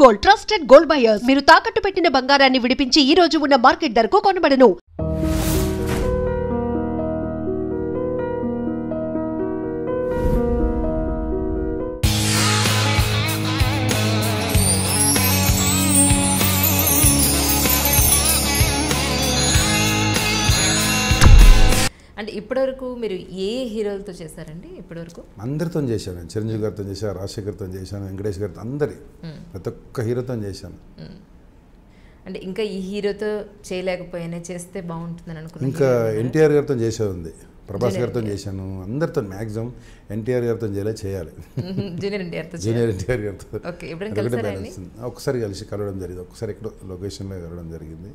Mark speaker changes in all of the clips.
Speaker 1: Gold, trusted gold buyers. మీరు తాకట్టు పెట్టిన బంగారాన్ని విడిపించి ఈ రోజు ఉన్న మార్కెట్ ధరకు కొనబడను.
Speaker 2: అంటే ఇప్పటివరకు మీరు ఏ హీరోలతో చేశారండి? ఇప్పటివరకు
Speaker 3: అందరితో చేశాను. చిరంజీవి గారితో చేశాను, రాజశేఖర్తో చేశాను, వెంకటేష్ గారితో, ప్రతి ఒక్క హీరోతో చేశాను.
Speaker 2: అంటే ఇంకా ఈ హీరోతో చేయలేకపోయినా చేస్తే బాగుంటుందని అనుకున్నాను.
Speaker 3: ఇంకా ఎన్టీఆర్ గారితో చేసేది ఉంది, ప్రభాస్ గారితో చేశాను, అందరితో మ్యాక్సిమం. ఎన్టీఆర్ గారితో చేయాలి,
Speaker 2: జూనియర్ ఎన్టీఆర్ గారితో.
Speaker 3: ఒకసారి కలిసి కలవడం జరిగింది, ఒకసారి ఎక్కడో లొకేషన్లో కలవడం జరిగింది.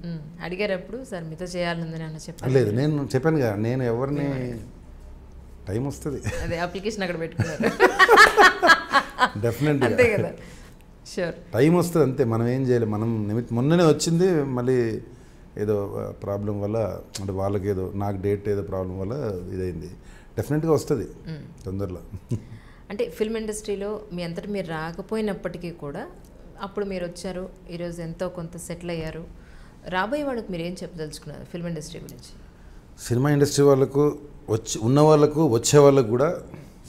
Speaker 2: అడిగారప్పుడు సార్ మీతో చేయాలని అన్న చెప్పారు?
Speaker 3: లేదు, నేను చెప్పాను కదా, నేను ఎవరిని టైం వస్తుంది,
Speaker 2: అదే అప్లికేషన్ అక్కడ పెట్టుకున్నారు.
Speaker 3: డెఫినెట్గా
Speaker 2: అంతే కదా, షూర్
Speaker 3: టైం వస్తుంది అంతే. మనం ఏం చేయాలి, మనం మొన్ననే వచ్చింది, మళ్ళీ ఏదో ప్రాబ్లం వల్ల, అంటే వాళ్ళకి ఏదో, నాకు డేట్ ఏదో ప్రాబ్లం వల్ల ఇదైంది. డెఫినెట్గా వస్తుంది తొందరలో.
Speaker 2: అంటే ఫిల్మ్ ఇండస్ట్రీలో మీ అంతటా మీరు రాకపోయినప్పటికీ కూడా అప్పుడు మీరు వచ్చారు, ఈరోజు ఎంతో కొంత సెటిల్ అయ్యారు. రాబోయే వాళ్ళకి మీరు ఏం చెప్పదలుచుకున్నారు ఫిల్మ్ ఇండస్ట్రీ గురించి?
Speaker 3: సినిమా ఇండస్ట్రీ వాళ్ళకు ఉన్న వాళ్ళకు, వచ్చే వాళ్ళకు కూడా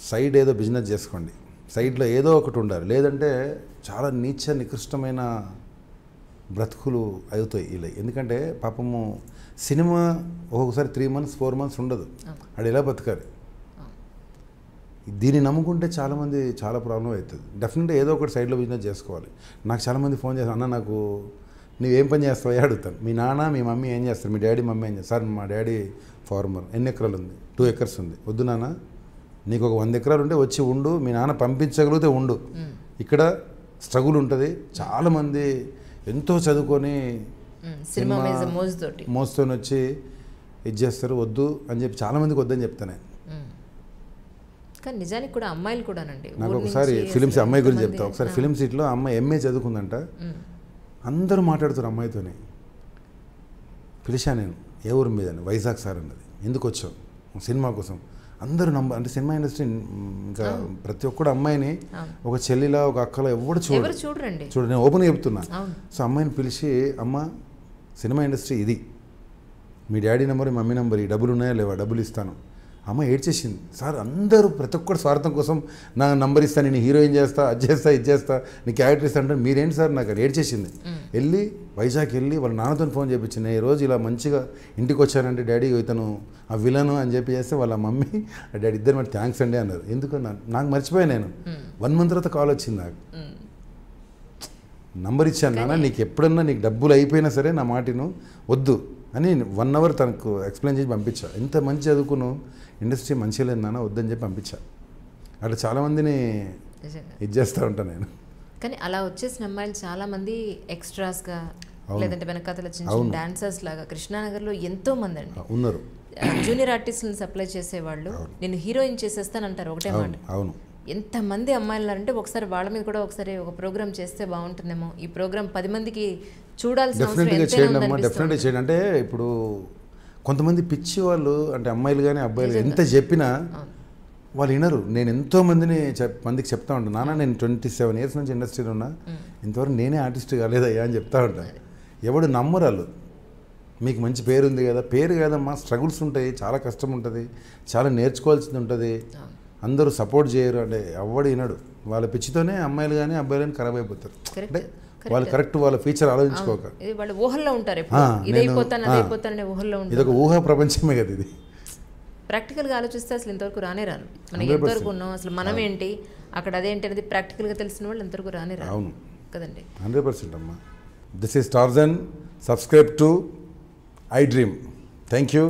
Speaker 3: సైడ్ ఏదో బిజినెస్ చేసుకోండి, సైడ్లో ఏదో ఒకటి ఉండాలి. లేదంటే చాలా నికృష్టమైన బ్రతుకులు అవుతాయి ఇలా. ఎందుకంటే పాపము సినిమా ఒక్కొక్కసారి 3 months 4 months ఉండదు, అది ఎలా బతకాలి. దీన్ని నమ్ముకుంటే చాలామంది చాలా ప్రాబ్లం అవుతుంది. డెఫినెట్గా ఏదో ఒకటి సైడ్లో బిజినెస్ చేసుకోవాలి. నాకు చాలామంది ఫోన్ చేస్తారు, అన్న నాకు నువ్వేం పని చేస్తావో అడుగుతాను. మీ నాన్న మీ మమ్మీ ఏం చేస్తారు, మీ డాడీ మమ్మీ ఏం చేస్తారు? సార్ మా డాడీ ఫార్మర్, ఎన్ని ఎకరాలు ఉంది? 2 acres ఉంది. వద్దు నాన్న, నీకు ఒక 100 acres ఉంటే వచ్చి ఉండు, మీ నాన్న పంపించగలిగితే ఉండు. ఇక్కడ స్ట్రగుల్ ఉంటుంది. చాలామంది ఎంతో చదువుకొని సినిమా మోస్తూ వచ్చి ఇది చేస్తారు, వద్దు అని చెప్పి చాలామందికి వద్దని చెప్తాను.
Speaker 2: కానీ నిజానికి కూడా అమ్మాయిలు కూడానండి.
Speaker 3: నాకు ఒకసారి ఫిలిమ్స్ అమ్మాయి గురించి చెప్తా. ఒకసారి ఫిలిం సిటీలో అమ్మాయి ఎంఏ చదువుకుందంట, అందరూ మాట్లాడుతారు అమ్మాయితోనే. పిలిచా నేను, ఏ ఊరి మీద? వైజాగ్ సార్ అన్నది. ఎందుకు వచ్చావు? సినిమా కోసం. అందరూ అంటే సినిమా ఇండస్ట్రీ ఇంకా ప్రతి ఒక్కడు అమ్మాయిని ఒక చెల్లిలా, ఒక అక్కలా ఎవరు చూడండి. నేను ఓపెన్గా చెప్తున్నా. సో అమ్మాయిని పిలిచి, అమ్మ సినిమా ఇండస్ట్రీ ఇది, మీ డాడీ నెంబర్, మమ్మీ నెంబర్, ఈ డబ్బులు ఉన్నాయా లేవా, డబ్బులు ఇస్తాను. అమ్మ ఏడ్చేసింది. సార్ అందరూ ప్రతి ఒక్కరు స్వార్థం కోసం నా నంబర్ ఇస్తాను, నేను హీరోయిన్ చేస్తా, అది చేస్తా, ఇది చేస్తా, నీ క్యారెక్టర్ ఇస్తా అంటే మీరేంటి సార్? నాకు అది ఏడ్చేసింది. వెళ్ళి వైజాగ్ వెళ్ళి వాళ్ళ నాన్నతో ఫోన్ చేయించింది. ఈ రోజు ఇలా మంచిగా ఇంటికి వచ్చానంటే డాడీ ఇతను ఆ విలను అని చెప్పి చేస్తే వాళ్ళ మమ్మీ డాడీ ఇద్దరు మరి థ్యాంక్స్ అండి అన్నారు. ఎందుకన్నా నాకు మర్చిపోయాను. నేను 1 month తర్వాత కాల్ వచ్చింది నాకు, నంబర్ ఇచ్చాను నాన్న, నీకు ఎప్పుడన్నా నీకు డబ్బులు అయిపోయినా సరే నా మాటను వద్దు అని 1 hour తనకు ఎక్స్ప్లెయిన్ చేసి పంపించా. ఎంత మంచి చదువుకును, ఇండస్ట్రీ మంచిగా లేదు నాన్న, వద్దని చెప్పి పంపించా. అట్లా చాలామందిని ఇది చేస్తూ ఉంటాను నేను.
Speaker 2: కానీ అలా వచ్చేసిన అమ్మాయిలు చాలామంది ఎక్స్ట్రాస్గా, లేదంటే వెనకాతల చిన్న చిన్న డాన్సర్స్ లాగా కృష్ణానగర్లో ఎంతో మంది అండి
Speaker 3: ఉన్నారు.
Speaker 2: జూనియర్ ఆర్టిస్టులను సప్లై చేసేవాళ్ళు. నేను హీరోయిన్ చేసేస్తానంటారు ఒకటే మాట.
Speaker 3: అవును,
Speaker 2: ఎంతమంది అమ్మాయిలు అంటే ఒకసారి వాళ్ళ మీద కూడా ఒకసారి ఒక ప్రోగ్రామ్ చేస్తే బాగుంటుందేమో. ఈ ప్రోగ్రామ్ 10 మందికి చూడాల్సిన
Speaker 3: డెఫినెట్గా చేయండి. అంటే ఇప్పుడు కొంతమంది పిచ్చి వాళ్ళు, అంటే అమ్మాయిలు కానీ అబ్బాయిలు ఎంత చెప్పినా వాళ్ళు వినరు. నేను ఎంతో మందికి చెప్తా ఉంటాను, నాన్న నేను 27 years నుంచి ఇండస్ట్రీలో ఉన్నా, ఇంతవరకు నేనే ఆర్టిస్ట్ కాలేదయ్యా అని చెప్తా ఉంటాను. ఎవడు నమ్మరు వాళ్ళు. మీకు మంచి పేరు ఉంది కదా, పేరు కాదమ్మా, స్ట్రగుల్స్ ఉంటాయి, చాలా కష్టం ఉంటుంది, చాలా నేర్చుకోవాల్సింది ఉంటుంది, అందరూ సపోర్ట్ చేయరు. అంటే ఎవడు వినడు. వాళ్ళ పిచ్చితోనే అమ్మాయిలు కానీ అబ్బాయిలు కానీ ఖరాబ్ అయిపోతారు. అంటే వాళ్ళు కరెక్ట్ వాళ్ళ ఫ్యూచర్ ఆలోచించుకోక
Speaker 2: వాళ్ళు ఊహల్లో ఉంటారు.
Speaker 3: ఇది ఒక ఊహా ప్రపంచమే కదా ఇది.
Speaker 2: ప్రాక్టికల్గా ఆలోచిస్తే అసలు ఇంతవరకు రానే రాను. మనకి ఎంతవరకు ఉన్నాం, అసలు మనం ఏంటి, అక్కడ అదేంటి అనేది ప్రాక్టికల్గా తెలిసిన వాళ్ళు ఎంతవరకు రానే రాను.
Speaker 3: అవును
Speaker 2: కదండి,
Speaker 3: 100% అమ్మా. This is Tarzan. Subscribe to I dream. Thank you.